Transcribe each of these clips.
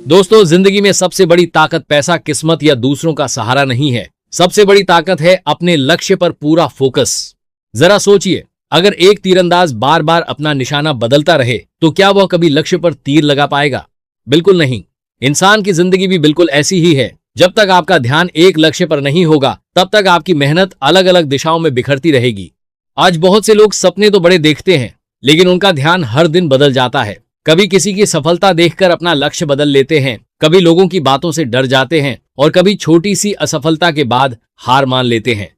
दोस्तों, जिंदगी में सबसे बड़ी ताकत पैसा, किस्मत या दूसरों का सहारा नहीं है। सबसे बड़ी ताकत है अपने लक्ष्य पर पूरा फोकस। जरा सोचिए, अगर एक तीरंदाज बार बार अपना निशाना बदलता रहे तो क्या वह कभी लक्ष्य पर तीर लगा पाएगा? बिल्कुल नहीं। इंसान की जिंदगी भी बिल्कुल ऐसी ही है। जब तक आपका ध्यान एक लक्ष्य पर नहीं होगा, तब तक आपकी मेहनत अलग अलग दिशाओं में बिखरती रहेगी। आज बहुत से लोग सपने तो बड़े देखते हैं, लेकिन उनका ध्यान हर दिन बदल जाता है। कभी किसी की सफलता देखकर अपना लक्ष्य बदल लेते हैं, कभी लोगों की बातों से डर जाते हैं और कभी छोटी सी असफलता के बाद हार मान लेते हैं।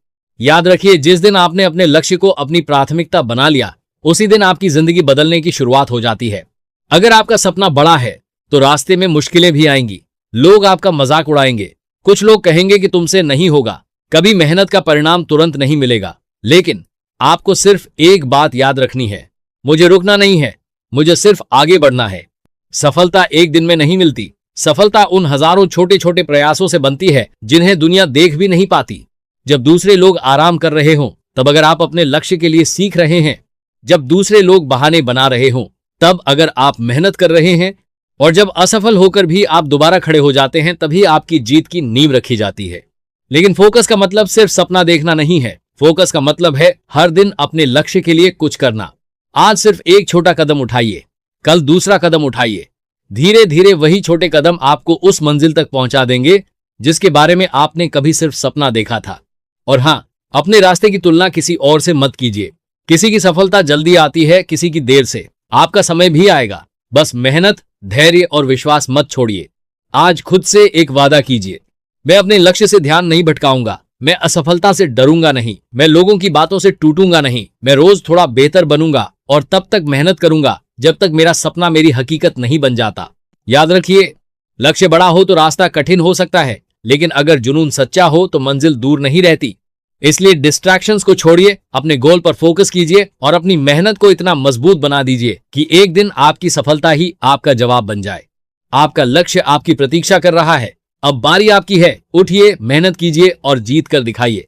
याद रखिए, जिस दिन आपने अपने लक्ष्य को अपनी प्राथमिकता बना लिया, उसी दिन आपकी जिंदगी बदलने की शुरुआत हो जाती है। अगर आपका सपना बड़ा है तो रास्ते में मुश्किलें भी आएंगी। लोग आपका मजाक उड़ाएंगे, कुछ लोग कहेंगे कि तुमसे नहीं होगा। कभी मेहनत का परिणाम तुरंत नहीं मिलेगा, लेकिन आपको सिर्फ एक बात याद रखनी है, मुझे रुकना नहीं है, मुझे सिर्फ आगे बढ़ना है। सफलता एक दिन में नहीं मिलती। सफलता उन हजारों छोटे छोटे प्रयासों से बनती है जिन्हें दुनिया देख भी नहीं पाती। जब दूसरे लोग आराम कर रहे हों, तब अगर आप अपने लक्ष्य के लिए सीख रहे हैं। जब दूसरे लोग बहाने बना रहे हों, तब अगर आप मेहनत कर रहे हैं। और जब असफल होकर भी आप दोबारा खड़े हो जाते हैं, तभी आपकी जीत की नींव रखी जाती है। लेकिन फोकस का मतलब सिर्फ सपना देखना नहीं है। फोकस का मतलब है हर दिन अपने लक्ष्य के लिए कुछ करना। आज सिर्फ एक छोटा कदम उठाइए, कल दूसरा कदम उठाइए। धीरे धीरे वही छोटे कदम आपको उस मंजिल तक पहुंचा देंगे जिसके बारे में आपने कभी सिर्फ सपना देखा था। और हां, अपने रास्ते की तुलना किसी और से मत कीजिए। किसी की सफलता जल्दी आती है, किसी की देर से। आपका समय भी आएगा। बस मेहनत, धैर्य और विश्वास मत छोड़िए। आज खुद से एक वादा कीजिए, मैं अपने लक्ष्य से ध्यान नहीं भटकाऊंगा, मैं असफलता से डरूंगा नहीं, मैं लोगों की बातों से टूटूंगा नहीं, मैं रोज थोड़ा बेहतर बनूंगा और तब तक मेहनत करूंगा जब तक मेरा सपना मेरी हकीकत नहीं बन जाता। याद रखिए, लक्ष्य बड़ा हो तो रास्ता कठिन हो सकता है, लेकिन अगर जुनून सच्चा हो तो मंजिल दूर नहीं रहती। इसलिए डिस्ट्रैक्शंस को छोड़िए, अपने गोल पर फोकस कीजिए और अपनी मेहनत को इतना मजबूत बना दीजिए कि एक दिन आपकी सफलता ही आपका जवाब बन जाए। आपका लक्ष्य आपकी प्रतीक्षा कर रहा है। अब बारी आपकी है। उठिए, मेहनत कीजिए और जीत कर दिखाइए।